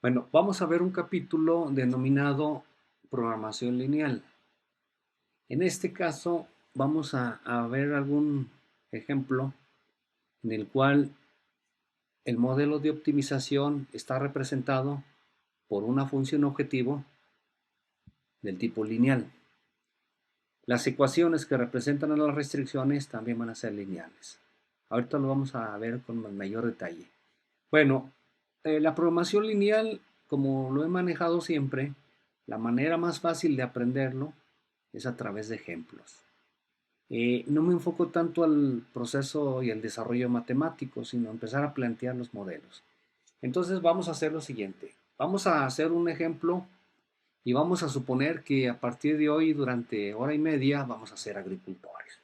Bueno, vamos a ver un capítulo denominado programación lineal. En este caso, vamos a ver algún ejemplo en el cual el modelo de optimización está representado por una función objetivo del tipo lineal. Las ecuaciones que representan a las restricciones también van a ser lineales. Ahorita lo vamos a ver con mayor detalle. Bueno, la programación lineal, como lo he manejado siempre, la manera más fácil de aprenderlo es a través de ejemplos. No me enfoco tanto al proceso y al desarrollo matemático, sino empezar a plantear los modelos. Entonces vamos a hacer lo siguiente. Vamos a hacer un ejemplo y vamos a suponer que a partir de hoy, durante hora y media, vamos a ser agricultores.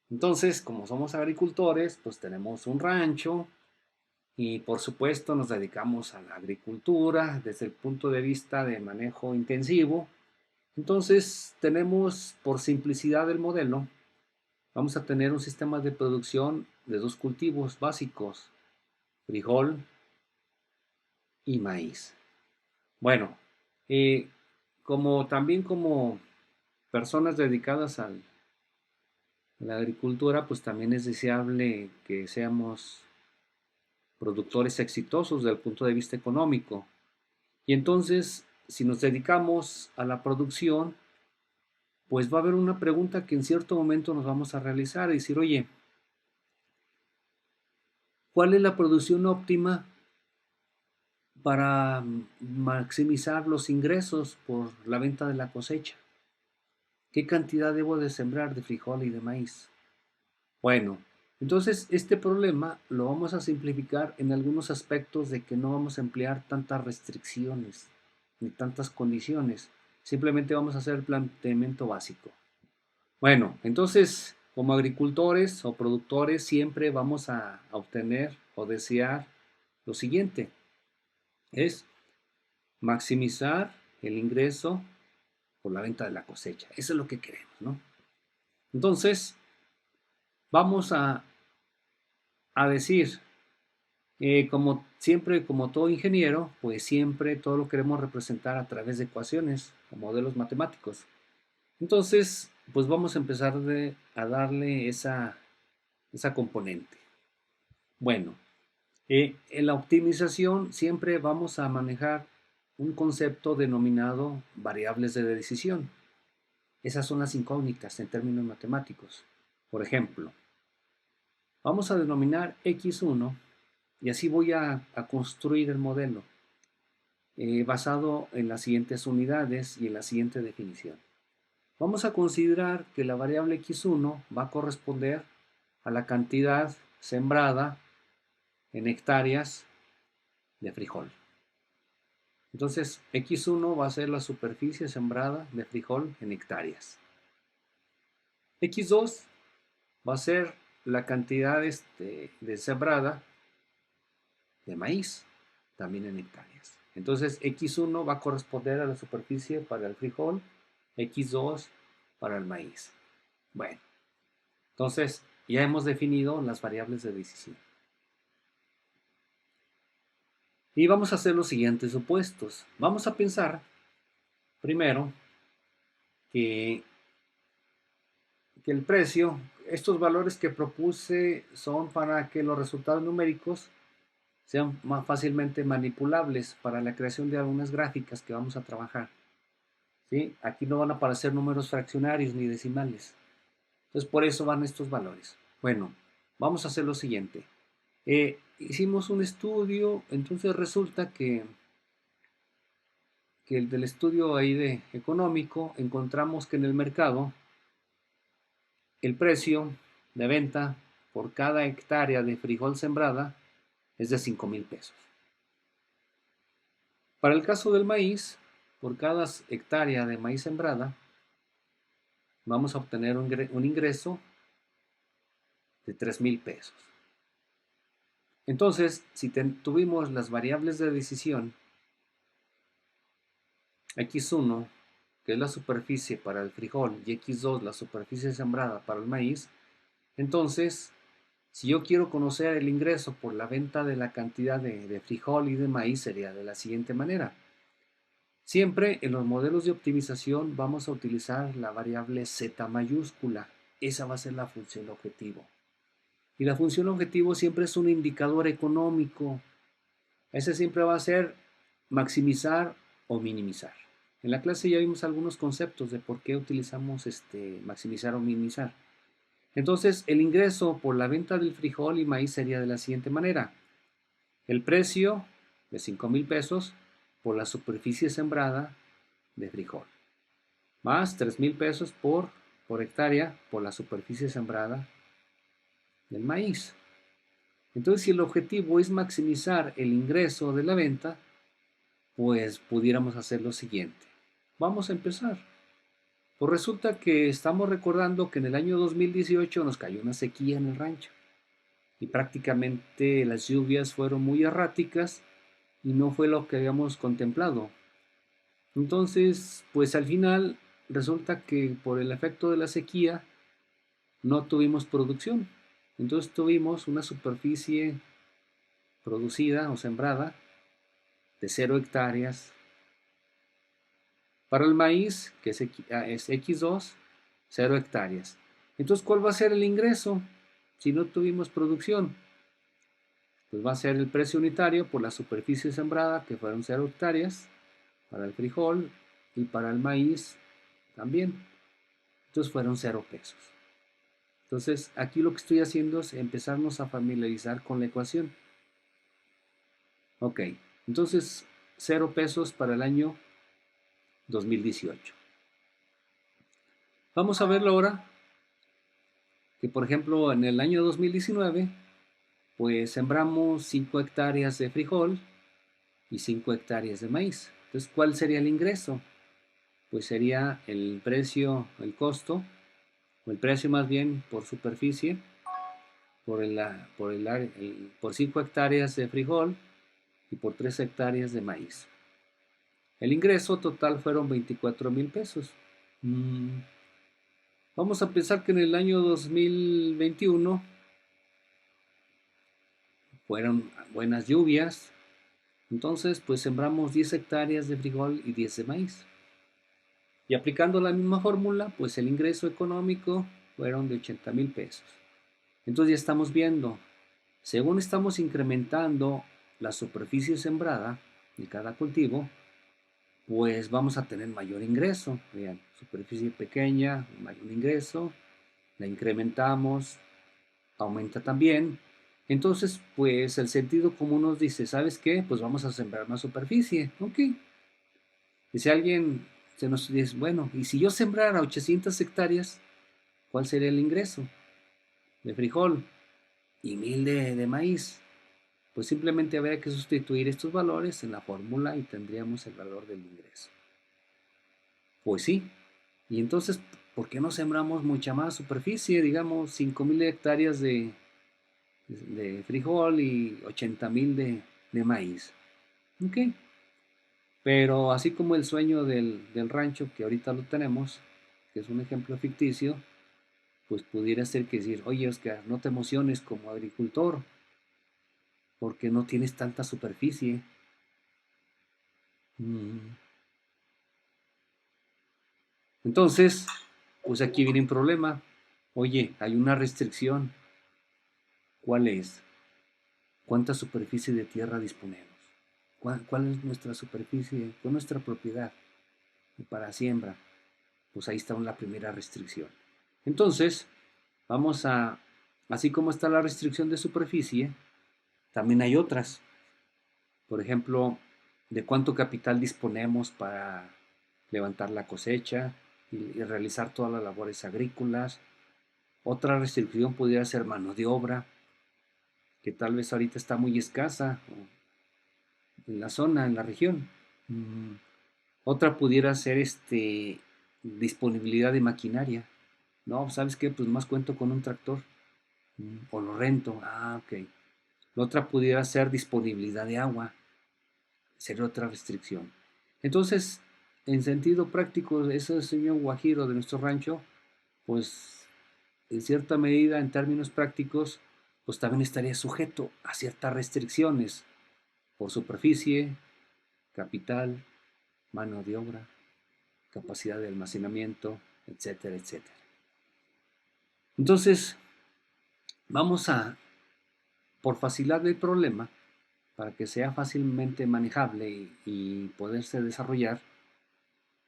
Entonces, como somos agricultores, pues tenemos un rancho, y por supuesto nos dedicamos a la agricultura desde el punto de vista de manejo intensivo. Entonces tenemos, por simplicidad del modelo, vamos a tener un sistema de producción de dos cultivos básicos, frijol y maíz. Bueno, eh, como también como personas dedicadas a la agricultura, pues también es deseable que seamos productores exitosos desde el punto de vista económico. Y entonces, si nos dedicamos a la producción, pues va a haber una pregunta que en cierto momento nos vamos a realizar y decir, oye, ¿cuál es la producción óptima para maximizar los ingresos por la venta de la cosecha? ¿Qué cantidad debo de sembrar de frijol y de maíz? Bueno, entonces este problema lo vamos a simplificar en algunos aspectos de que no vamos a emplear tantas restricciones ni tantas condiciones. Simplemente vamos a hacer el planteamiento básico. Bueno, entonces, como agricultores o productores, siempre vamos a obtener o desear lo siguiente, es maximizar el ingreso por la venta de la cosecha. Eso es lo que queremos, ¿no? Entonces, vamos a decir, como siempre, como todo ingeniero, pues siempre todo lo queremos representar a través de ecuaciones o modelos matemáticos. Entonces, pues vamos a empezar a darle esa componente. Bueno, en la optimización siempre vamos a manejar un concepto denominado variables de decisión. Esas son las incógnitas en términos matemáticos. Por ejemplo, vamos a denominar x1 y así voy a construir el modelo basado en las siguientes unidades y en la siguiente definición. Vamos a considerar que la variable x1 va a corresponder a la cantidad sembrada en hectáreas de frijol. Entonces, X1 va a ser la superficie sembrada de frijol en hectáreas. X2 va a ser la cantidad de sembrada de maíz, también en hectáreas. Entonces, X1 va a corresponder a la superficie para el frijol, X2 para el maíz. Bueno, entonces ya hemos definido las variables de decisión. Y vamos a hacer los siguientes supuestos. Vamos a pensar primero que el precio, estos valores que propuse son para que los resultados numéricos sean más fácilmente manipulables para la creación de algunas gráficas que vamos a trabajar. ¿Sí? Aquí no van a aparecer números fraccionarios ni decimales. Entonces por eso van estos valores. Bueno, vamos a hacer lo siguiente. Hicimos un estudio, entonces resulta que el del estudio ahí de económico encontramos que en el mercado el precio de venta por cada hectárea de frijol sembrada es de 5,000 pesos. Para el caso del maíz, por cada hectárea de maíz sembrada, vamos a obtener un ingreso de 3,000 pesos. Entonces, si tuvimos las variables de decisión, x1, que es la superficie para el frijol, y x2, la superficie sembrada para el maíz, entonces Si yo quiero conocer el ingreso por la venta de la cantidad de frijol y de maíz, sería de la siguiente manera. Siempre en los modelos de optimización vamos a utilizar la variable Z mayúscula. Esa va a ser la función objetivo. Y la función objetivo siempre es un indicador económico. Ese siempre va a ser maximizar o minimizar. En la clase ya vimos algunos conceptos de por qué utilizamos maximizar o minimizar. Entonces, el ingreso por la venta del frijol y maíz sería de la siguiente manera. El precio de 5,000 pesos por la superficie sembrada de frijol, más 3,000 pesos por hectárea por la superficie sembrada del maíz. Entonces, si el objetivo es maximizar el ingreso de la venta, pues pudiéramos hacer lo siguiente. Vamos a empezar. Pues resulta que estamos recordando que en el año 2018 nos cayó una sequía en el rancho y prácticamente las lluvias fueron muy erráticas y no fue lo que habíamos contemplado. Entonces, pues al final resulta que por el efecto de la sequía no tuvimos producción. Entonces tuvimos una superficie producida o sembrada de 0 hectáreas. Para el maíz, que es X2, 0 hectáreas. Entonces, ¿cuál va a ser el ingreso si no tuvimos producción? Pues va a ser el precio unitario por la superficie sembrada, que fueron 0 hectáreas, para el frijol y para el maíz también. Entonces fueron 0 pesos. Entonces, aquí lo que estoy haciendo es empezarnos a familiarizar con la ecuación. Ok, entonces 0 pesos para el año 2018. Vamos a verlo ahora, que por ejemplo en el año 2019, pues sembramos 5 hectáreas de frijol y 5 hectáreas de maíz. Entonces, ¿cuál sería el ingreso? Pues sería el precio, el costo, o el precio más bien por superficie, por 5 hectáreas de frijol y por 3 hectáreas de maíz. El ingreso total fueron 24,000 pesos. Vamos a pensar que en el año 2021 fueron buenas lluvias, entonces pues sembramos 10 hectáreas de frijol y 10 de maíz. Y aplicando la misma fórmula, pues el ingreso económico fueron de 80,000 pesos. Entonces ya estamos viendo, según estamos incrementando la superficie sembrada de cada cultivo, pues vamos a tener mayor ingreso. Vean, superficie pequeña, mayor ingreso, la incrementamos, aumenta también. Entonces, pues el sentido común nos dice, ¿sabes qué? Pues vamos a sembrar más superficie. Ok. Y si alguien se nos dice, bueno, ¿y si yo sembrara 800 hectáreas, cuál sería el ingreso de frijol y 1,000 de maíz? Pues simplemente habría que sustituir estos valores en la fórmula y tendríamos el valor del ingreso. Pues sí. Y entonces, ¿por qué no sembramos mucha más superficie? Digamos, 5,000 hectáreas de frijol y 80,000 de maíz. Ok. Pero así como el sueño del rancho, que ahorita lo tenemos, que es un ejemplo ficticio, pues pudiera ser que decir, oye Oscar, no te emociones como agricultor, porque no tienes tanta superficie. Entonces, pues aquí viene un problema. Oye, hay una restricción. ¿Cuál es? ¿Cuánta superficie de tierra disponemos? ¿Cuál es nuestra superficie? ¿Cuál es nuestra propiedad para siembra? Pues ahí está la primera restricción. Entonces, vamos a, así como está la restricción de superficie, también hay otras. Por ejemplo, de cuánto capital disponemos para levantar la cosecha y realizar todas las labores agrícolas. Otra restricción pudiera ser mano de obra, que tal vez ahorita está muy escasa en la zona, en la región. Otra pudiera ser disponibilidad de maquinaria. No, ¿sabes qué? Pues más cuento con un tractor. O lo rento. Ah, ok. La otra pudiera ser disponibilidad de agua. Sería otra restricción. Entonces, en sentido práctico, ese señor guajiro de nuestro rancho, pues en cierta medida, en términos prácticos, pues también estaría sujeto a ciertas restricciones por superficie, capital, mano de obra, capacidad de almacenamiento, etcétera, etcétera. Entonces, vamos a, por facilidad del problema, para que sea fácilmente manejable y poderse desarrollar,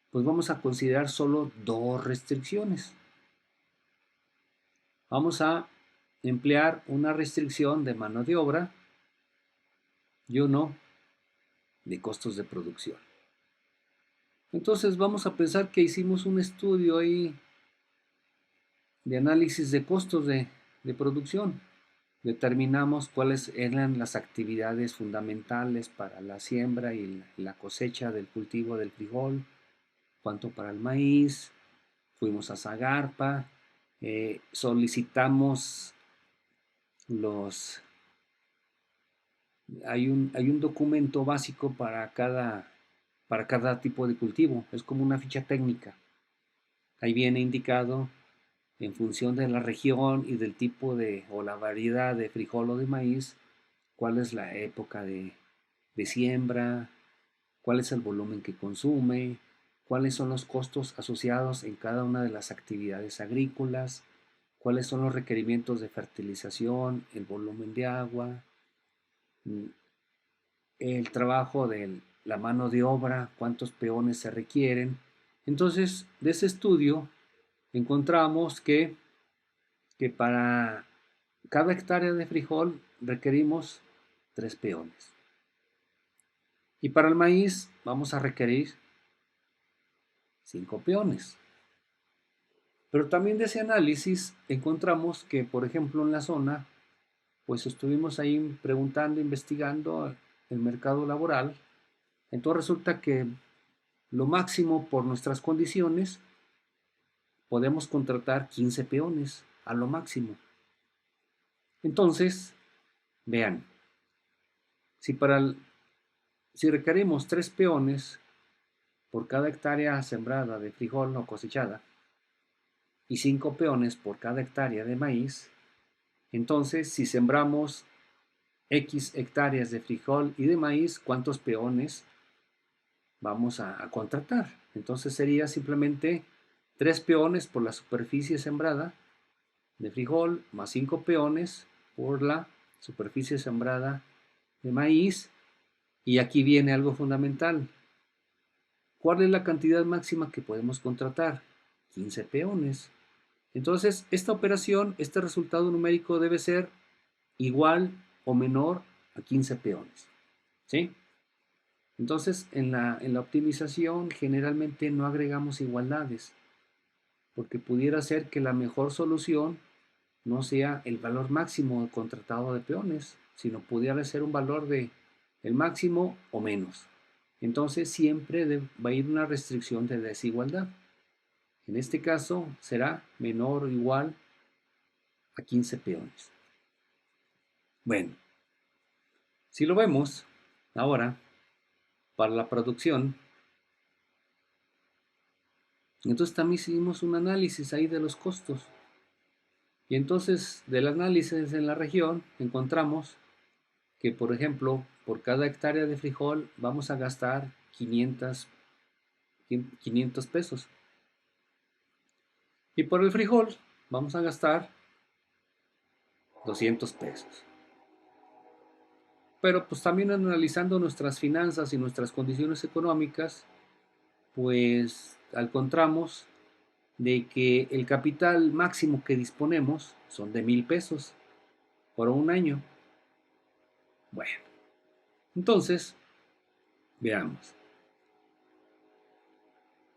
pues vamos a considerar solo dos restricciones. Vamos a emplear una restricción de mano de obra y uno de costos de producción. Entonces vamos a pensar que hicimos un estudio ahí de análisis de costos de producción. Determinamos cuáles eran las actividades fundamentales para la siembra y la cosecha del cultivo del frijol, cuánto para el maíz, fuimos a Zagarpa, solicitamos los... hay un documento básico para cada tipo de cultivo, es como una ficha técnica. Ahí viene indicado en función de la región y del tipo o la variedad de frijol o de maíz, cuál es la época de siembra, cuál es el volumen que consume, cuáles son los costos asociados en cada una de las actividades agrícolas, cuáles son los requerimientos de fertilización, el volumen de agua, el trabajo de la mano de obra, cuántos peones se requieren. Entonces, de ese estudio encontramos que para cada hectárea de frijol requerimos 3 peones. Y para el maíz vamos a requerir 5 peones. Pero también de ese análisis encontramos que, por ejemplo, en la zona, pues estuvimos ahí preguntando, investigando el mercado laboral. Entonces resulta que lo máximo por nuestras condiciones podemos contratar 15 peones, a lo máximo. Entonces, vean, si, si requerimos 3 peones por cada hectárea sembrada de frijol o cosechada y 5 peones por cada hectárea de maíz, entonces si sembramos X hectáreas de frijol y de maíz, ¿cuántos peones vamos a contratar? Entonces sería simplemente 3 peones por la superficie sembrada de frijol más 5 peones por la superficie sembrada de maíz. Y aquí viene algo fundamental. ¿Cuál es la cantidad máxima que podemos contratar? 15 peones. Entonces, esta operación, este resultado numérico debe ser igual o menor a 15 peones. ¿Sí? Entonces, en la optimización generalmente no agregamos igualdades, porque pudiera ser que la mejor solución no sea el valor máximo contratado de peones, sino pudiera ser un valor de el máximo o menos. Entonces siempre va a ir una restricción de desigualdad. En este caso será menor o igual a 15 peones. Bueno, si lo vemos ahora para la producción, entonces también hicimos un análisis ahí de los costos. Y entonces del análisis en la región encontramos que, por ejemplo, por cada hectárea de frijol vamos a gastar 500 pesos. Y por el frijol vamos a gastar 200 pesos. Pero pues también analizando nuestras finanzas y nuestras condiciones económicas, pues encontramos de que el capital máximo que disponemos son de 1,000 pesos por un año. Bueno, entonces, veamos.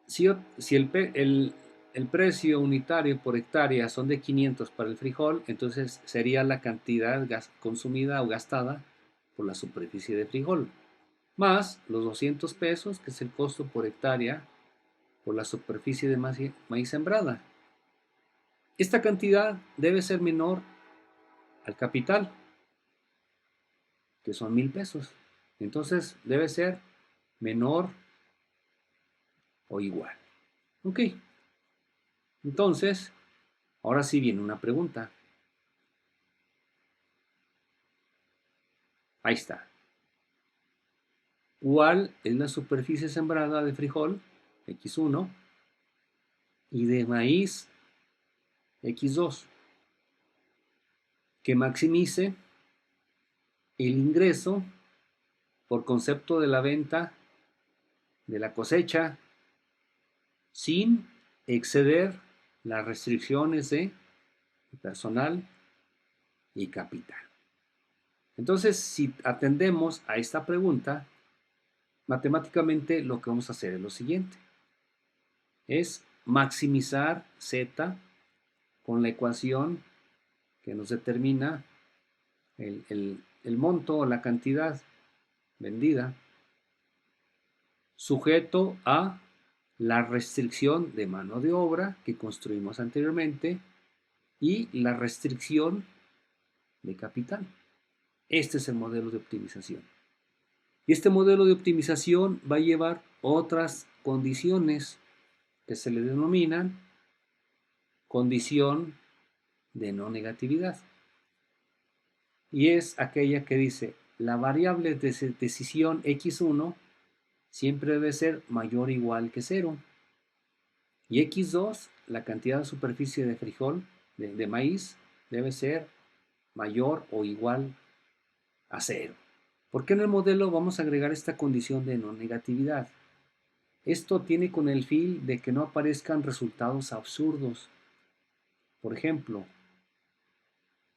Si el precio unitario por hectárea son de 500 para el frijol, entonces sería la cantidad consumida o gastada por la superficie de frijol, más los 200 pesos, que es el costo por hectárea por la superficie de maíz sembrada. Esta cantidad debe ser menor al capital, que son 1,000 pesos. Entonces debe ser menor o igual. Ok. Entonces, ahora sí viene una pregunta. Ahí está. ¿Cuál es la superficie sembrada de frijol? X1. Y de maíz, X2. Que maximice el ingreso por concepto de la venta de la cosecha sin exceder las restricciones de personal y capital. Entonces, si atendemos a esta pregunta, matemáticamente lo que vamos a hacer es lo siguiente. Es maximizar Z con la ecuación que nos determina el monto o la cantidad vendida, sujeto a la restricción de mano de obra que construimos anteriormente y la restricción de capital. Este es el modelo de optimización. Y este modelo de optimización va a llevar otras condiciones que se le denominan condición de no negatividad. Y es aquella que dice, la variable de decisión X1 siempre debe ser mayor o igual que 0. Y X2, la cantidad de superficie de frijol, de maíz, debe ser mayor o igual a 0. ¿Por qué en el modelo vamos a agregar esta condición de no negatividad? Esto tiene con el fin de que no aparezcan resultados absurdos. Por ejemplo,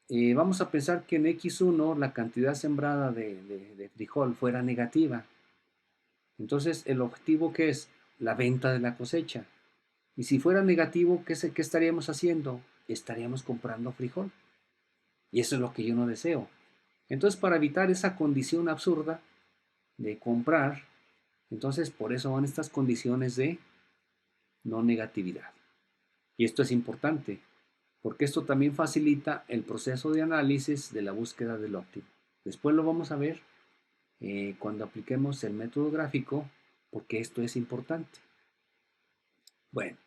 vamos a pensar que en X1 la cantidad sembrada de frijol fuera negativa. Entonces, el objetivo que es la venta de la cosecha. Y si fuera negativo, ¿qué estaríamos haciendo? Estaríamos comprando frijol. Y eso es lo que yo no deseo. Entonces, para evitar esa condición absurda de comprar, entonces por eso van estas condiciones de no negatividad. Y esto es importante, porque esto también facilita el proceso de análisis de la búsqueda del óptimo. Después lo vamos a ver cuando apliquemos el método gráfico, porque esto es importante. Bueno,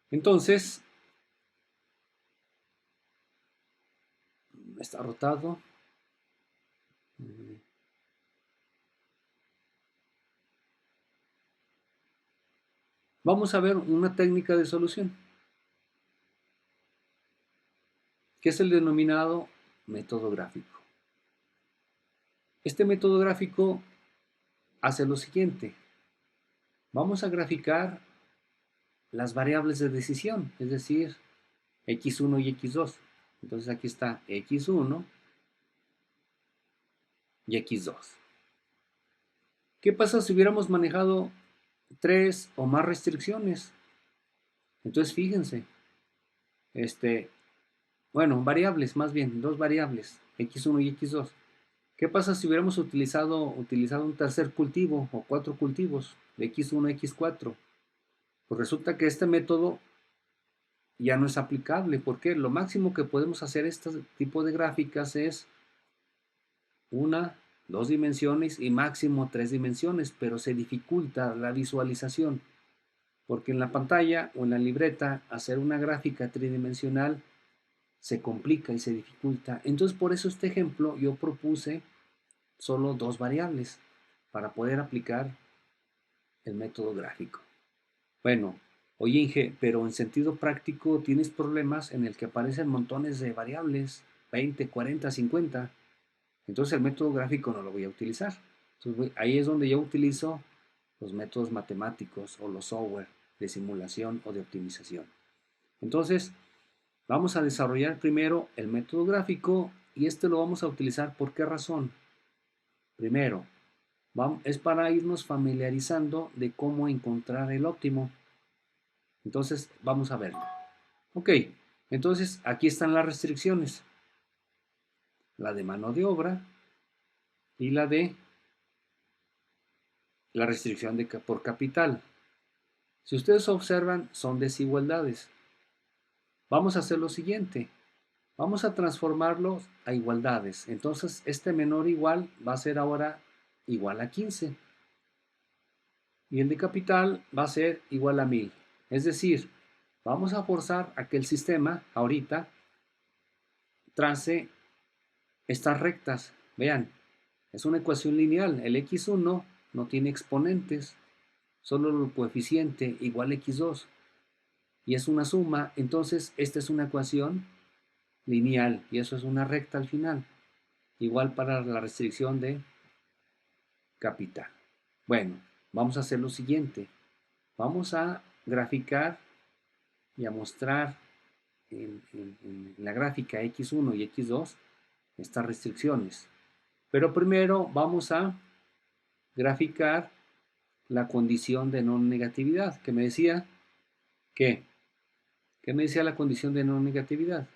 entonces, está rotado. Vamos a ver una técnica de solución, que es el denominado método gráfico. Este método gráfico hace lo siguiente. Vamos a graficar las variables de decisión, es decir, X1 y X2. Entonces aquí está X1 y X2. ¿Qué pasa si hubiéramos manejado 3 o más restricciones? Entonces fíjense, bueno, variables más bien, dos variables, X1 y X2. ¿Qué pasa si hubiéramos utilizado un tercer cultivo o 4 cultivos de X1 a X4? Pues resulta que este método ya no es aplicable, porque lo máximo que podemos hacer este tipo de gráficas es una, dos dimensiones y máximo 3 dimensiones, pero se dificulta la visualización, porque en la pantalla o en la libreta hacer una gráfica tridimensional se complica y se dificulta. Entonces por eso este ejemplo yo propuse solo dos variables para poder aplicar el método gráfico. Bueno, oye Inge, pero en sentido práctico tienes problemas en el que aparecen montones de variables, 20, 40, 50. Entonces el método gráfico no lo voy a utilizar. Entonces, ahí es donde yo utilizo los métodos matemáticos o los software de simulación o de optimización. Entonces, vamos a desarrollar primero el método gráfico y este lo vamos a utilizar. ¿Por qué razón? Primero, es para irnos familiarizando de cómo encontrar el óptimo. Entonces, vamos a verlo. Ok, entonces aquí están las restricciones. La de mano de obra y la de la restricción por capital. Si ustedes observan, son desigualdades. Vamos a hacer lo siguiente. Vamos a transformarlos a igualdades. Entonces, este menor igual va a ser ahora igual a 15. Y el de capital va a ser igual a 1000. Es decir, vamos a forzar a que el sistema ahorita trace estas rectas. Vean, Es una ecuación lineal. El x1 no tiene exponentes, solo el coeficiente igual a x2. Y es una suma, entonces esta es una ecuación lineal y eso es una recta al final. Igual para la restricción de capital. Bueno, vamos a hacer lo siguiente. Vamos a graficar y a mostrar en la gráfica x1 y x2 estas restricciones. Pero primero vamos a graficar la condición de no negatividad, que me decía que, ¿qué me decía la condición de no negatividad?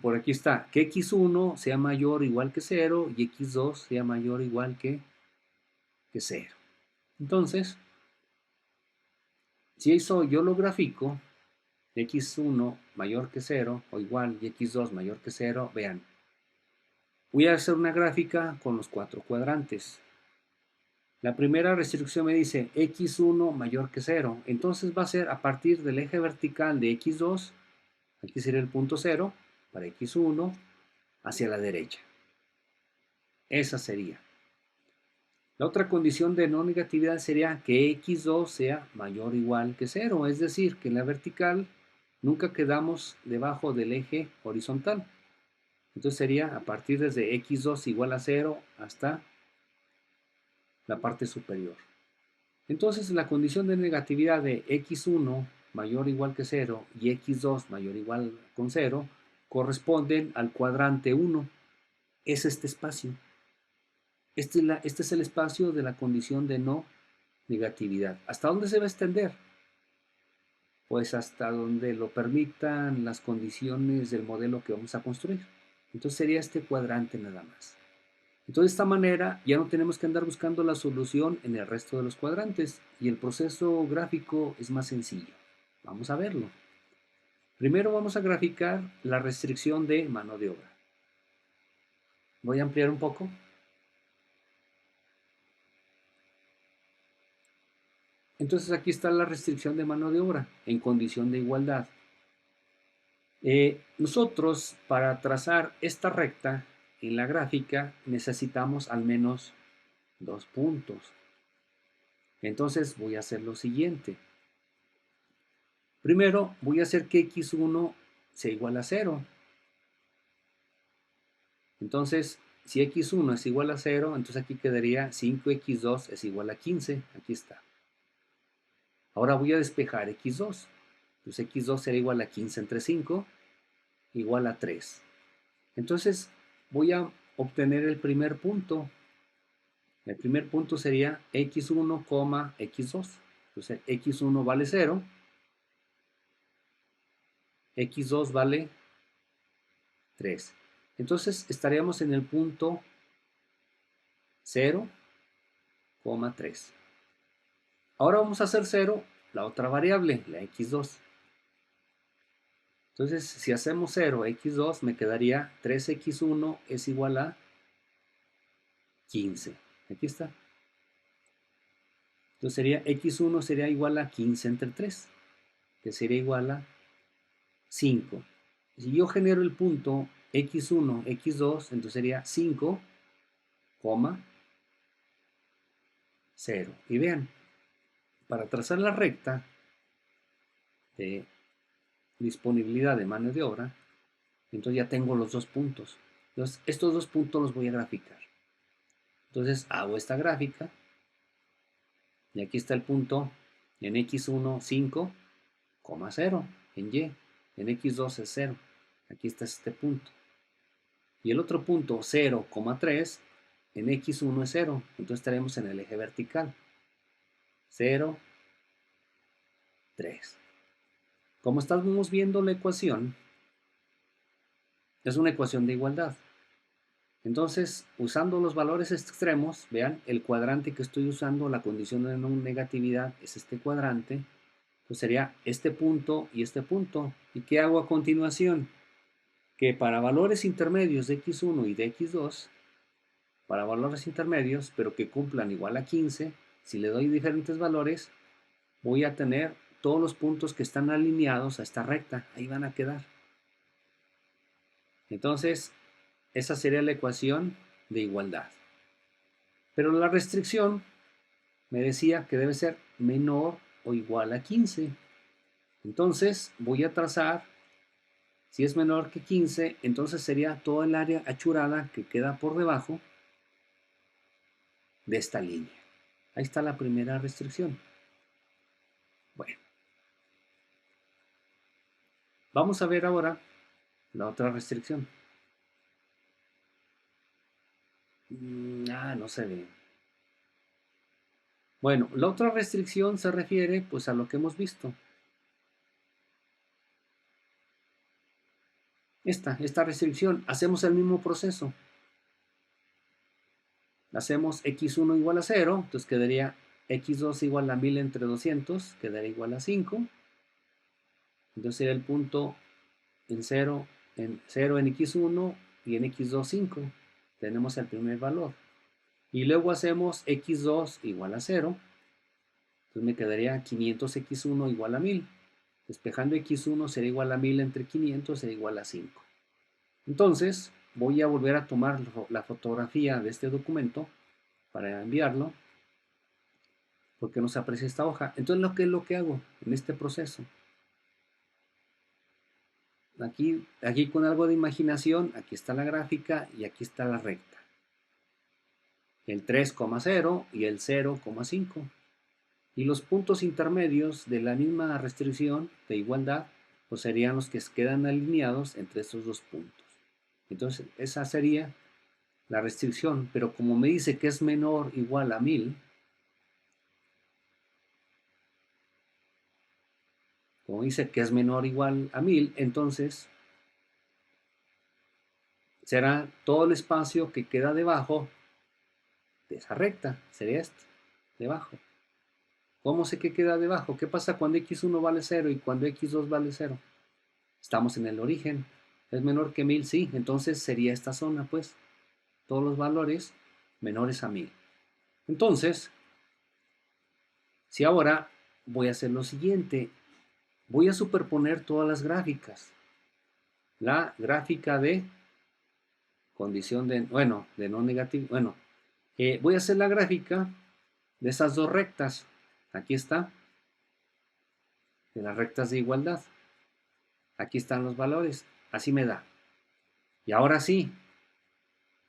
Por aquí está, que x1 sea mayor o igual que 0 y x2 sea mayor o igual que 0. Entonces, si eso yo lo grafico, x1 mayor que 0 o igual y x2 mayor que 0, vean, voy a hacer una gráfica con los 4 cuadrantes. La primera restricción me dice x1 mayor que 0, entonces va a ser a partir del eje vertical de x2, aquí sería el punto 0, para x1, hacia la derecha. Esa sería. La otra condición de no negatividad sería que x2 sea mayor o igual que 0, es decir, que en la vertical nunca quedamos debajo del eje horizontal. Entonces sería a partir desde x2 igual a 0 hasta la parte superior. Entonces la condición de negatividad de x1 mayor o igual que 0 y x2 mayor o igual con 0 corresponden al cuadrante 1. Es este espacio. Este es el espacio de la condición de no negatividad. ¿Hasta dónde se va a extender? Pues hasta donde lo permitan las condiciones del modelo que vamos a construir. Entonces sería este cuadrante nada más. Entonces de esta manera ya no tenemos que andar buscando la solución en el resto de los cuadrantes y el proceso gráfico es más sencillo. Vamos a verlo. Primero vamos a graficar la restricción de mano de obra. Voy a ampliar un poco. Entonces aquí está la restricción de mano de obra en condición de igualdad. Nosotros para trazar esta recta en la gráfica necesitamos al menos 2 puntos. Entonces voy a hacer lo siguiente. Primero voy a hacer que x1 sea igual a 0. Entonces, si x1 es igual a 0, entonces aquí quedaría 5x2 es igual a 15. Aquí está. Ahora voy a despejar x2. Entonces x2 será igual a 15 entre 5, igual a 3. Entonces voy a obtener el primer punto. El primer punto sería x1, x2. Entonces x1 vale 0, x2 vale 3. Entonces estaríamos en el punto 0, 3. Ahora vamos a hacer 0 la otra variable, la x2. Entonces si hacemos 0, x2, me quedaría 3x1 es igual a 15. Aquí está. Entonces sería x1 sería igual a 15 entre 3, que sería igual a 5. Si yo genero el punto x1, x2, entonces sería 5, 0. Y vean, para trazar la recta de disponibilidad de mano de obra, entonces ya tengo los dos puntos. Entonces estos dos puntos los voy a graficar. Entonces hago esta gráfica y aquí está el punto en x1, 5, 0, en y, en x2 es 0. Aquí está este punto. Y el otro punto, 0, 3, en x1 es 0. Entonces estaremos en el eje vertical. 0, 3. Como estamos viendo la ecuación, es una ecuación de igualdad. Entonces, usando los valores extremos, vean, el cuadrante que estoy usando, la condición de no negatividad es este cuadrante, pues sería este punto y este punto. ¿Y qué hago a continuación? Que para valores intermedios de x1 y de x2, para valores intermedios, pero que cumplan igual a 15, si le doy diferentes valores, voy a tener todos los puntos que están alineados a esta recta, ahí van a quedar. Entonces, esa sería la ecuación de igualdad. Pero la restricción me decía que debe ser menor o igual a 15. Entonces, voy a trazar, si es menor que 15, entonces sería todo el área achurada que queda por debajo de esta línea. Ahí está la primera restricción. Bueno, vamos a ver ahora la otra restricción. No se ve. Bueno, la otra restricción se refiere pues a lo que hemos visto. Esta restricción, hacemos el mismo proceso. Hacemos x1 igual a 0, entonces quedaría x2 igual a 1000 entre 200, quedaría igual a 5. Entonces sería el punto en 0 en x1 y en x2 5. Tenemos el primer valor. Y luego hacemos x2 igual a 0. Entonces me quedaría 500x1 igual a 1000. Despejando x1 será igual a 1000 entre 500 será igual a 5. Entonces voy a volver a tomar la fotografía de este documento para enviarlo, porque no se aprecia esta hoja. Entonces, ¿qué es lo que hago en este proceso? Aquí con algo de imaginación, aquí está la gráfica y aquí está la recta. El 3,0 y el 0,5. Y los puntos intermedios de la misma restricción de igualdad, pues serían los que quedan alineados entre estos dos puntos. Entonces, esa sería la restricción, pero como me dice que es menor o igual a 1000, como dice que es menor o igual a 1000, entonces será todo el espacio que queda debajo de esa recta, sería este, debajo. ¿Cómo sé que queda debajo? ¿Qué pasa cuando x1 vale 0 y cuando x2 vale 0? Estamos en el origen. ¿Es menor que 1000? Sí, entonces sería esta zona, pues. Todos los valores menores a 1000. Entonces, si ahora voy a hacer lo siguiente, voy a superponer todas las gráficas. La gráfica de condición de, bueno, de no negativo, bueno, voy a hacer la gráfica de esas dos rectas. Aquí está, de las rectas de igualdad. Aquí están los valores, así me da. Y ahora sí,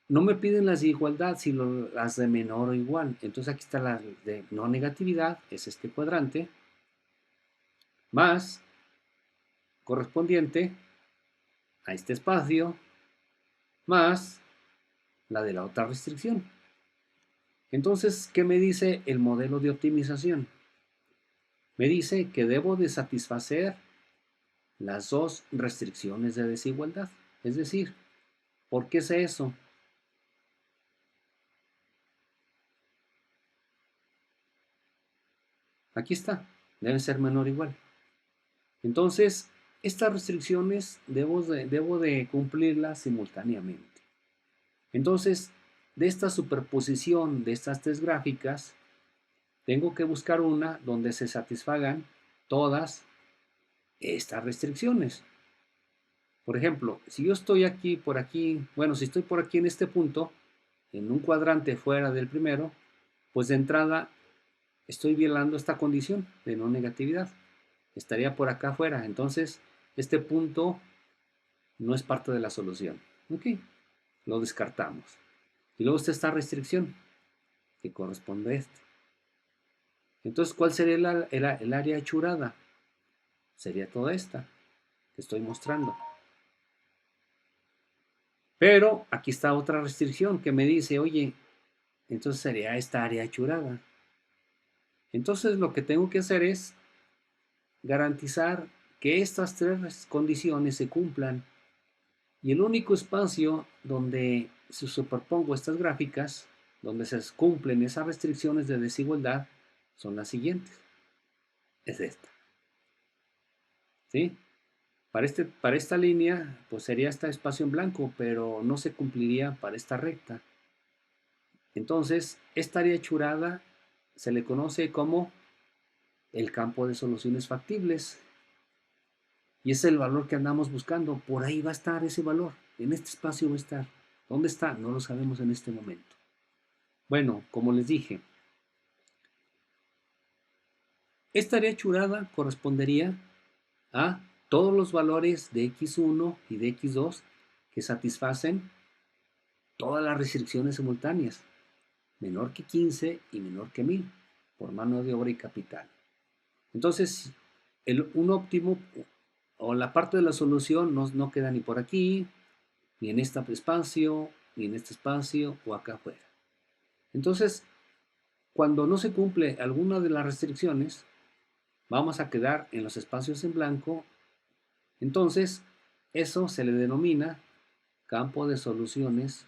no me piden las de igualdad, sino las de menor o igual. Entonces aquí está la de no negatividad, es este cuadrante, más correspondiente a este espacio, más la de la otra restricción. Entonces, ¿qué me dice el modelo de optimización? Me dice que debo de satisfacer las dos restricciones de desigualdad. Es decir, ¿por qué sé eso? Aquí está, debe ser menor o igual. Entonces, estas restricciones debo de cumplirlas simultáneamente. Entonces, de esta superposición de estas tres gráficas, tengo que buscar una donde se satisfagan todas estas restricciones. Por ejemplo, si yo estoy aquí, por aquí, bueno, si estoy por aquí en este punto, en un cuadrante fuera del primero, pues de entrada estoy violando esta condición de no negatividad. Estaría por acá afuera. Entonces, este punto no es parte de la solución. Ok, lo descartamos. Y luego está esta restricción que corresponde a este. Entonces, ¿cuál sería el área achurada? Sería toda esta que estoy mostrando. Pero aquí está otra restricción que me dice, oye, entonces sería esta área achurada. Entonces lo que tengo que hacer es garantizar que estas tres condiciones se cumplan. Y el único espacio donde se superpongo estas gráficas, donde se cumplen esas restricciones de desigualdad, son las siguientes. Es esta. ¿Sí? Para esta línea, pues sería este espacio en blanco, pero no se cumpliría para esta recta. Entonces, esta área achurada se le conoce como el campo de soluciones factibles. Y es el valor que andamos buscando. Por ahí va a estar ese valor. En este espacio va a estar. ¿Dónde está? No lo sabemos en este momento. Bueno, como les dije, esta área achurada correspondería a todos los valores de x1 y de x2 que satisfacen todas las restricciones simultáneas, menor que 15 y menor que 1000, por mano de obra y capital. Entonces, un óptimo o la parte de la solución no queda ni por aquí, ni en este espacio, ni en este espacio o acá afuera. Entonces, cuando no se cumple alguna de las restricciones, vamos a quedar en los espacios en blanco. Entonces, eso se le denomina campo de soluciones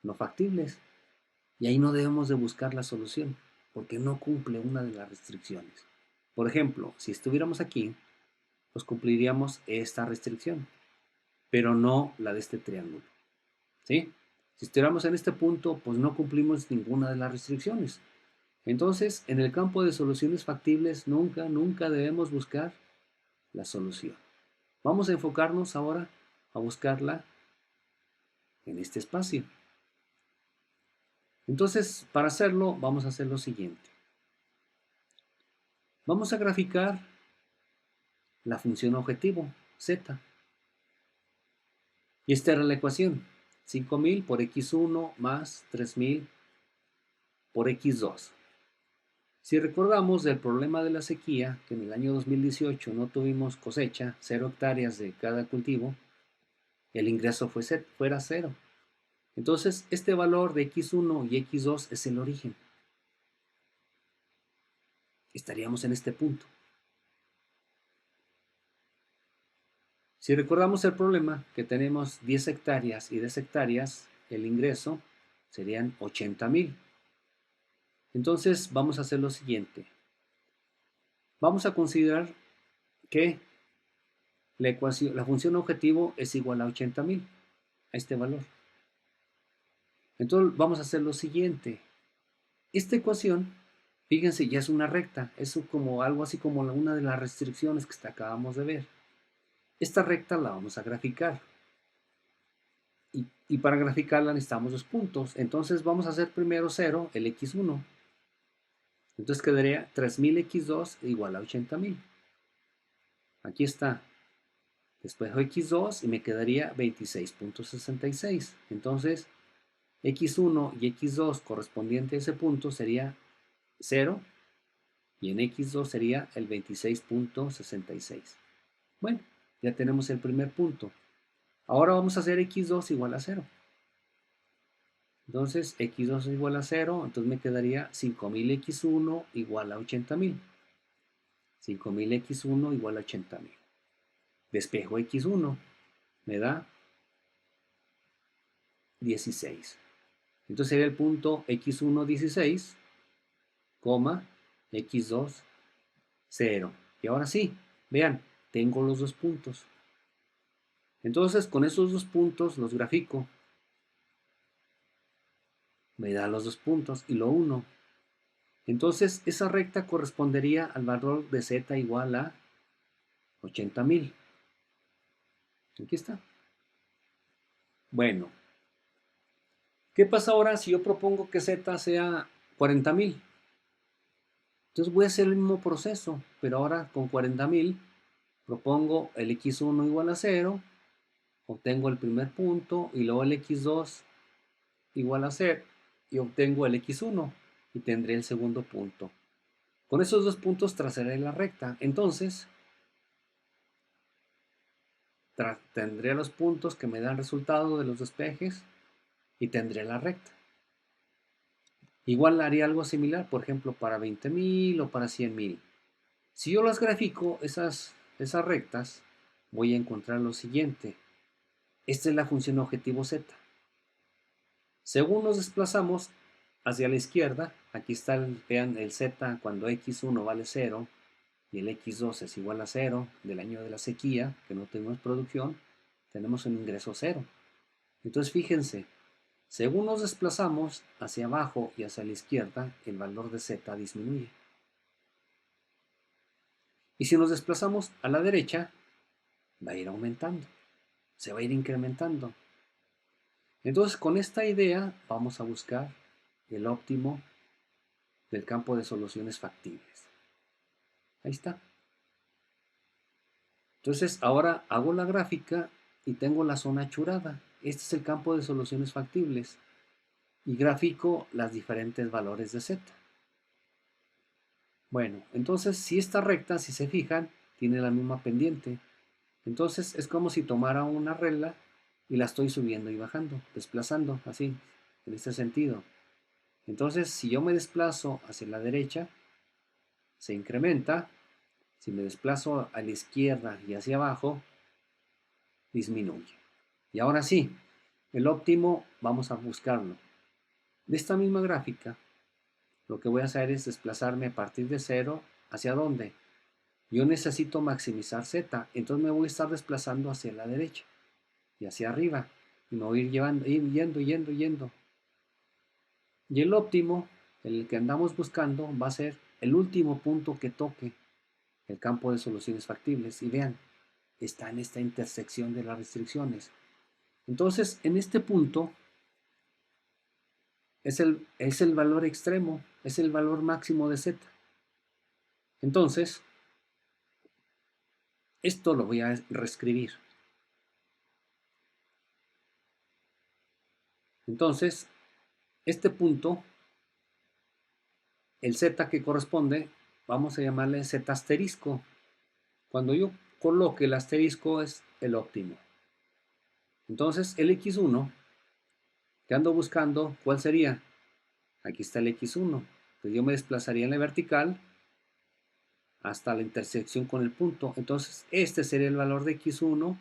no factibles. Y ahí no debemos de buscar la solución, porque no cumple una de las restricciones. Por ejemplo, si estuviéramos aquí, pues cumpliríamos esta restricción, pero no la de este triángulo. ¿Sí? Si estuviéramos en este punto, pues no cumplimos ninguna de las restricciones. Entonces, en el campo de soluciones factibles, nunca debemos buscar la solución. Vamos a enfocarnos ahora a buscarla en este espacio. Entonces, para hacerlo, vamos a hacer lo siguiente. Vamos a graficar la función objetivo, z. Y esta era la ecuación. 5000 por x1 más 3000 por x2. Si recordamos del problema de la sequía, que en el año 2018 no tuvimos cosecha, 0 hectáreas de cada cultivo, el ingreso fuera 0. Entonces, este valor de x1 y x2 es el origen. Estaríamos en este punto. Si recordamos el problema, que tenemos 10 hectáreas y 10 hectáreas, el ingreso serían 80,000. Entonces, vamos a hacer lo siguiente. Vamos a considerar que la función objetivo es igual a 80,000, a este valor. Entonces, vamos a hacer lo siguiente. Esta ecuación, fíjense, ya es una recta. Es como algo así como una de las restricciones que acabamos de ver. Esta recta la vamos a graficar. Y para graficarla necesitamos los puntos. Entonces, vamos a hacer primero 0, el x1. Entonces quedaría 3000x2 igual a 80,000. Aquí está. Despejo x2 y me quedaría 26.66. Entonces, x1 y x2 correspondiente a ese punto sería 0 y en x2 sería el 26.66. Bueno, ya tenemos el primer punto. Ahora vamos a hacer x2 igual a 0. Entonces, x2 es igual a 0, entonces me quedaría 5000x1 igual a 80,000. 5000x1 igual a 80,000. Despejo x1, me da 16. Entonces sería el punto x1 16, x2 0. Y ahora sí, vean, tengo los dos puntos. Entonces con esos dos puntos los grafico. Me da los dos puntos y lo uno. Entonces esa recta correspondería al valor de z igual a 80,000. Aquí está. Bueno, ¿qué pasa ahora si yo propongo que z sea 40,000? Entonces voy a hacer el mismo proceso, pero ahora con 40,000 propongo el x1 igual a 0, obtengo el primer punto y luego el x2 igual a 0 y obtengo el x1 y tendré el segundo punto. Con esos dos puntos trazaré la recta. Entonces, tendré los puntos que me dan resultado de los despejes y tendré la recta. Igual haría algo similar, por ejemplo, para 20,000 o para 100,000. Si yo las grafico, esas rectas, voy a encontrar lo siguiente. Esta es la función objetivo z. Según nos desplazamos hacia la izquierda, aquí está, vean el z cuando x1 vale 0 y el x2 es igual a 0 del año de la sequía, que no tenemos producción, tenemos un ingreso 0. Entonces fíjense, según nos desplazamos hacia abajo y hacia la izquierda, el valor de z disminuye. Y si nos desplazamos a la derecha, va a ir aumentando, se va a ir incrementando. Entonces, con esta idea vamos a buscar el óptimo del campo de soluciones factibles. Ahí está. Entonces, ahora hago la gráfica y tengo la zona achurada. Este es el campo de soluciones factibles. Y grafico las diferentes valores de z. Bueno, entonces si esta recta, si se fijan, tiene la misma pendiente. Entonces es como si tomara una regla y la estoy subiendo y bajando, desplazando, así, en este sentido. Entonces, si yo me desplazo hacia la derecha, se incrementa. Si me desplazo a la izquierda y hacia abajo, disminuye. Y ahora sí, el óptimo vamos a buscarlo. De esta misma gráfica, lo que voy a hacer es desplazarme a partir de cero. ¿Hacia dónde? Yo necesito maximizar z, entonces me voy a estar desplazando hacia la derecha y hacia arriba. Y me voy a ir yendo. Y el óptimo, el que andamos buscando, va a ser el último punto que toque el campo de soluciones factibles. Y vean, está en esta intersección de las restricciones. Entonces, en este punto es el valor extremo, es el valor máximo de z. Entonces, esto lo voy a reescribir. Entonces, este punto, el z que corresponde, vamos a llamarle z asterisco. Cuando yo coloque el asterisco es el óptimo. Entonces, el x1 que ando buscando, ¿cuál sería? Aquí está el x1. Pues yo me desplazaría en la vertical hasta la intersección con el punto. Entonces, este sería el valor de x1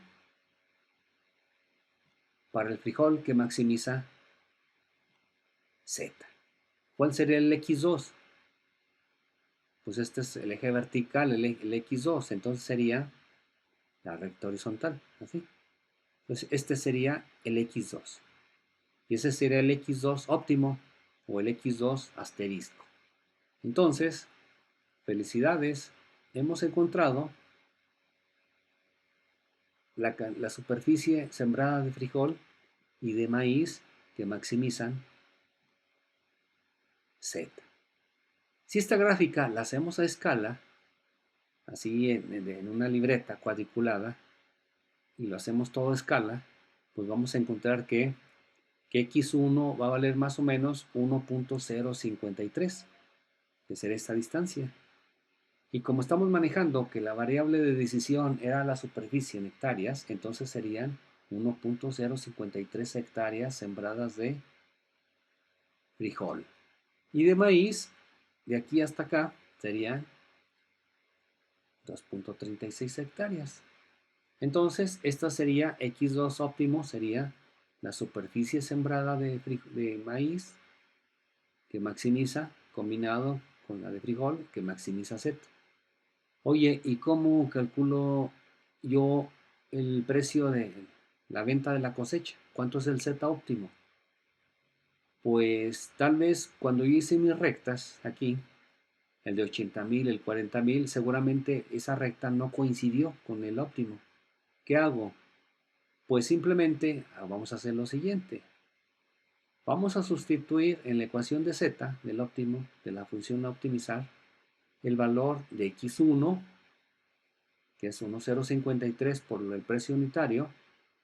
para el frijol que maximiza z. ¿Cuál sería el x2? Pues este es el eje vertical, el x2. Entonces sería la recta horizontal, así. Entonces, este sería el x2. Y ese sería el x2 óptimo o el x2 asterisco. Entonces, felicidades, hemos encontrado la superficie sembrada de frijol y de maíz que maximizan z. Si esta gráfica la hacemos a escala, así en una libreta cuadriculada, y lo hacemos todo a escala, pues vamos a encontrar que x1 va a valer más o menos 1.053, que será esta distancia. Y como estamos manejando que la variable de decisión era la superficie en hectáreas, entonces serían 1.053 hectáreas sembradas de frijol. Y de maíz, de aquí hasta acá, serían 2.36 hectáreas. Entonces, esta sería x2 óptimo, sería la superficie sembrada de maíz que maximiza, combinado con la de frijol que maximiza z. Oye, ¿y cómo calculo yo el precio de la venta de la cosecha? ¿Cuánto es el Z óptimo? Pues tal vez cuando yo hice mis rectas aquí, el de 80,000, el 40,000, seguramente esa recta no coincidió con el óptimo. ¿Qué hago? Pues simplemente vamos a hacer lo siguiente. Vamos a sustituir en la ecuación de Z del óptimo, de la función a optimizar, el valor de x1, que es 1,053 por el precio unitario,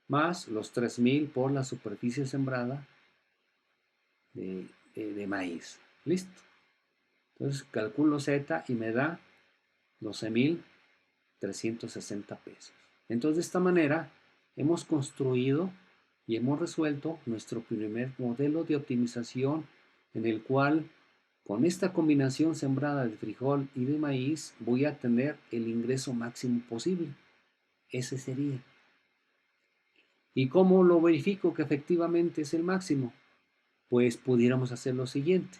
más los 3,000 por la superficie sembrada de maíz. ¿Listo? Entonces calculo Z y me da 12,360 pesos. Entonces de esta manera hemos construido y hemos resuelto nuestro primer modelo de optimización en el cual con esta combinación sembrada de frijol y de maíz voy a tener el ingreso máximo posible. Ese sería. ¿Y cómo lo verifico que efectivamente es el máximo? Pues pudiéramos hacer lo siguiente.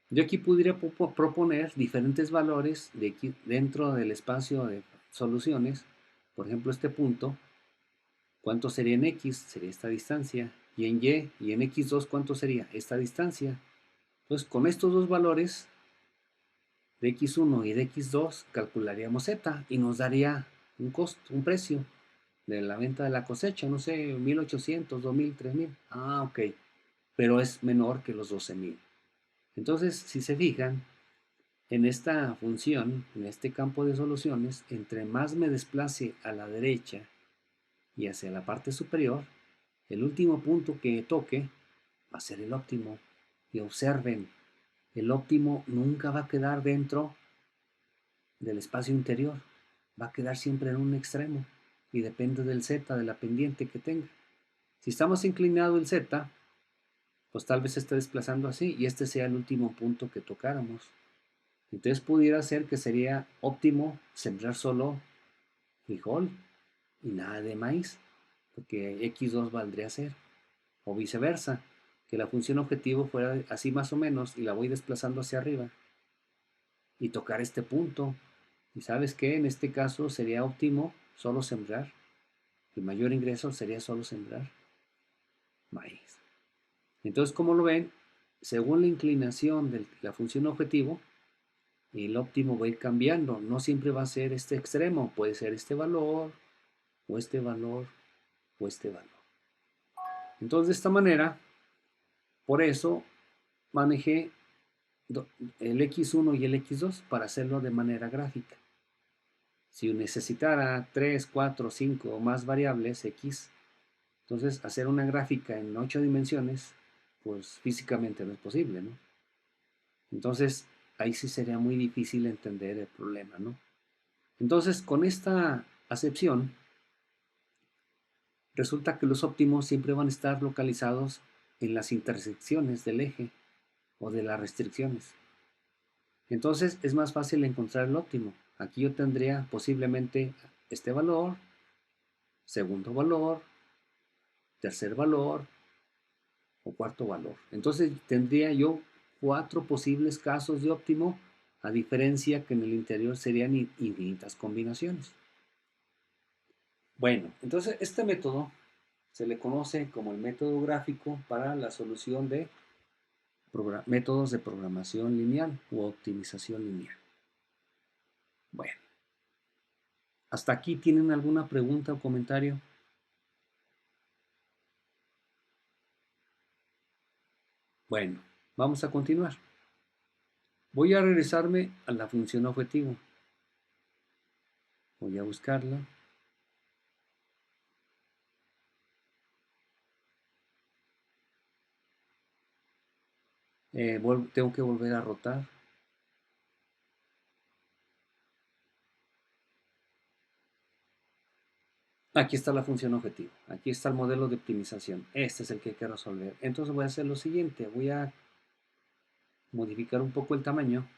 Yo aquí podría proponer diferentes valores dentro del espacio de soluciones. Por ejemplo, este punto, ¿cuánto sería en X? Sería esta distancia. Y en Y en X2, ¿cuánto sería? Esta distancia. Entonces, con estos dos valores de x1 y de x2, calcularíamos z y nos daría un costo, un precio de la venta de la cosecha, no sé, 1800, 2000, 3000. Ah, ok, pero es menor que los 12,000. Entonces, si se fijan, en esta función, en este campo de soluciones, entre más me desplace a la derecha y hacia la parte superior, el último punto que toque va a ser el óptimo. Y observen, el óptimo nunca va a quedar dentro del espacio interior, va a quedar siempre en un extremo y depende del z, de la pendiente que tenga. Si está más inclinado el z, pues tal vez se esté desplazando así y este sea el último punto que tocáramos. Entonces pudiera ser que sería óptimo sembrar solo frijol y nada de maíz, porque x2 valdría ser, o viceversa, que la función objetivo fuera así más o menos y la voy desplazando hacia arriba y tocar este punto. Y sabes que en este caso sería óptimo solo sembrar, el mayor ingreso sería solo sembrar maíz. Entonces, como lo ven, según la inclinación de la función objetivo, el óptimo va a ir cambiando, no siempre va a ser este extremo, puede ser este valor, o este valor, o este valor. Entonces, de esta manera, por eso manejé el x1 y el x2 para hacerlo de manera gráfica. Si necesitara 3, 4, 5 o más variables x, entonces hacer una gráfica en 8 dimensiones, pues físicamente no es posible, ¿no? Entonces, ahí sí sería muy difícil entender el problema, ¿no? Entonces, con esta acepción, resulta que los óptimos siempre van a estar localizados en las intersecciones del eje o de las restricciones. Entonces, es más fácil encontrar el óptimo. Aquí yo tendría posiblemente este valor, segundo valor, tercer valor o cuarto valor. Entonces, tendría yo 4 posibles casos de óptimo, a diferencia que en el interior serían infinitas combinaciones. Bueno, entonces este método se le conoce como el método gráfico para la solución de métodos de programación lineal u optimización lineal. Bueno, ¿hasta aquí tienen alguna pregunta o comentario? Bueno, vamos a continuar. Voy a regresarme a la función objetivo. Voy a buscarla. Tengo que volver a rotar. Aquí está la función objetivo. Aquí está el modelo de optimización. Este es el que hay que resolver. Entonces voy a hacer lo siguiente. Voy a modificar un poco el tamaño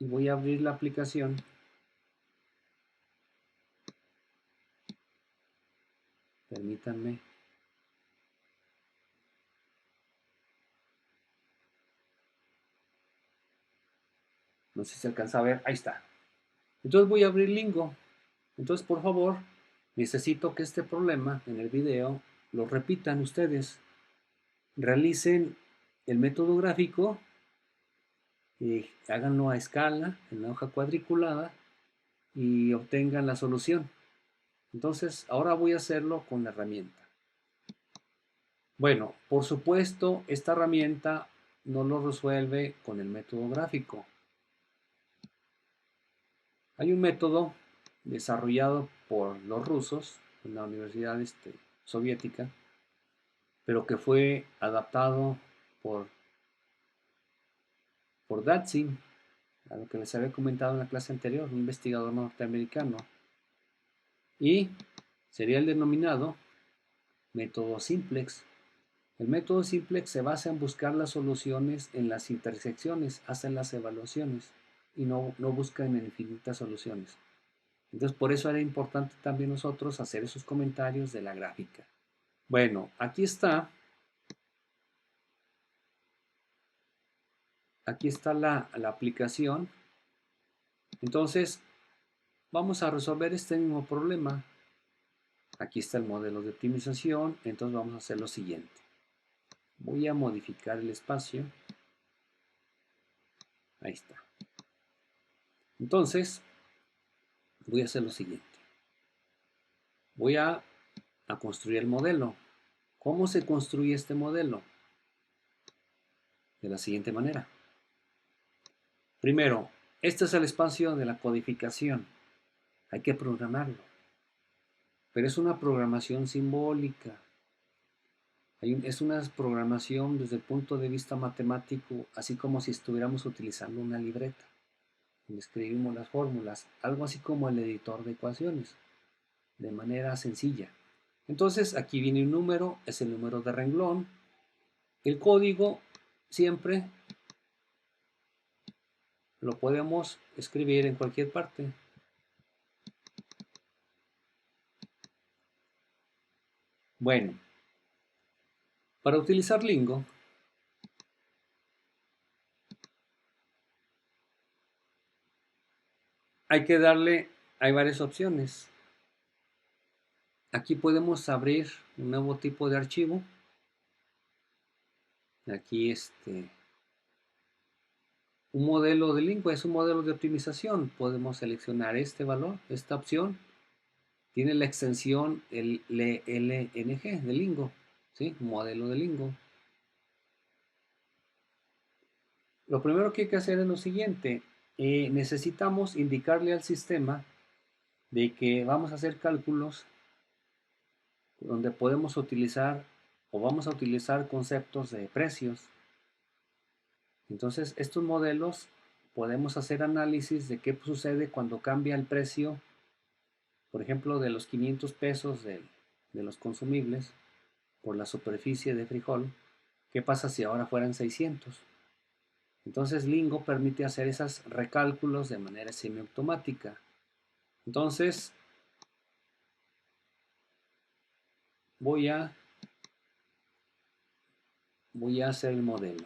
y voy a abrir la aplicación. Permítanme. No sé si se alcanza a ver. Ahí está. Entonces voy a abrir Lingo. Entonces, por favor, necesito que este problema en el video lo repitan ustedes. Realicen el método gráfico y háganlo a escala en la hoja cuadriculada y obtengan la solución. Entonces, ahora voy a hacerlo con la herramienta. Bueno, por supuesto, esta herramienta no lo resuelve con el método gráfico. Hay un método desarrollado por los rusos en la Universidad Soviética, pero que fue adaptado por, por Datzin, a lo que les había comentado en la clase anterior, un investigador norteamericano, y sería el denominado método simplex. El método simplex se basa en buscar las soluciones en las intersecciones, hace las evaluaciones y no busca en infinitas soluciones. Entonces, por eso era importante también nosotros hacer esos comentarios de la gráfica. Bueno, aquí está la aplicación. Entonces, vamos a resolver este mismo problema. Aquí está el modelo de optimización. Entonces, vamos a hacer lo siguiente. Voy a modificar el espacio. Ahí está. Entonces, voy a hacer lo siguiente. Voy a construir el modelo. ¿Cómo se construye este modelo? De la siguiente manera. Primero, este es el espacio de la codificación. Hay que programarlo. Pero es una programación simbólica. Es una programación desde el punto de vista matemático, así como si estuviéramos utilizando una libreta, donde escribimos las fórmulas, algo así como el editor de ecuaciones, de manera sencilla. Entonces aquí viene un número, es el número de renglón. El código siempre lo podemos escribir en cualquier parte. Bueno, para utilizar Lingo, hay varias opciones. Aquí podemos abrir un nuevo tipo de archivo. Aquí un modelo de Lingo es un modelo de optimización. Podemos seleccionar este valor, esta opción. Tiene la extensión el LNG de Lingo, ¿sí? Modelo de Lingo. Lo primero que hay que hacer es lo siguiente. Necesitamos indicarle al sistema de que vamos a hacer cálculos donde podemos utilizar o vamos a utilizar conceptos de precios. Entonces, estos modelos podemos hacer análisis de qué sucede cuando cambia el precio, por ejemplo, de los 500 pesos de los consumibles por la superficie de frijol. ¿Qué pasa si ahora fueran 600? Entonces, Lingo permite hacer esos recálculos de manera semiautomática. Entonces, voy a hacer el modelo.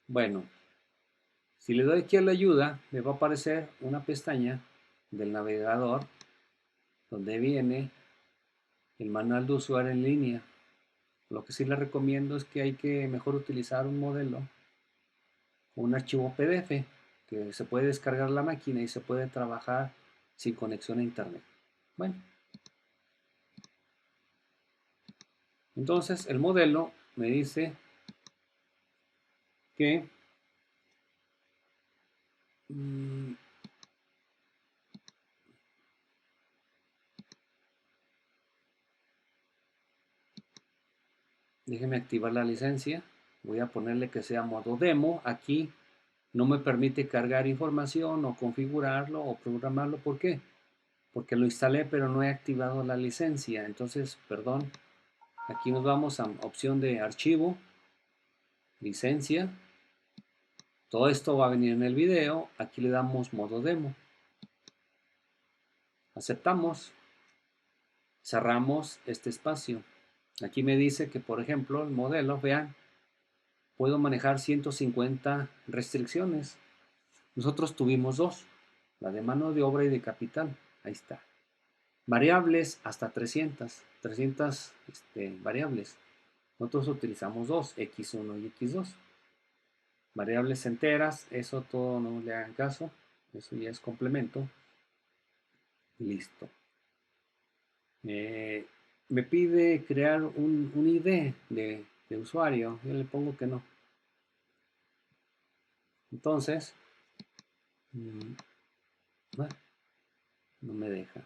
Bueno, si le doy aquí a la ayuda, me va a aparecer una pestaña del navegador donde viene el manual de usuario en línea. Lo que sí le recomiendo es que hay que mejor utilizar un modelo o un archivo PDF que se puede descargar la máquina y se puede trabajar sin conexión a internet. Bueno, entonces el modelo me dice que déjeme activar la licencia. Voy a ponerle que sea modo demo. Aquí no me permite cargar información o configurarlo o programarlo. ¿Por qué? Porque lo instalé pero no he activado la licencia. Entonces, perdón, aquí nos vamos a opción de archivo, licencia. Todo esto va a venir en el video. Aquí le damos modo demo. Aceptamos. Cerramos este espacio. Aquí me dice que, por ejemplo, el modelo, vean, puedo manejar 150 restricciones. Nosotros tuvimos dos, la de mano de obra y de capital. Ahí está. Variables hasta 300 variables. Nosotros utilizamos dos, x1 y x2. Variables enteras, eso todo no le hagan caso. Eso ya es complemento. Listo. Me pide crear un ID de usuario. Yo le pongo que no. Entonces, no me deja.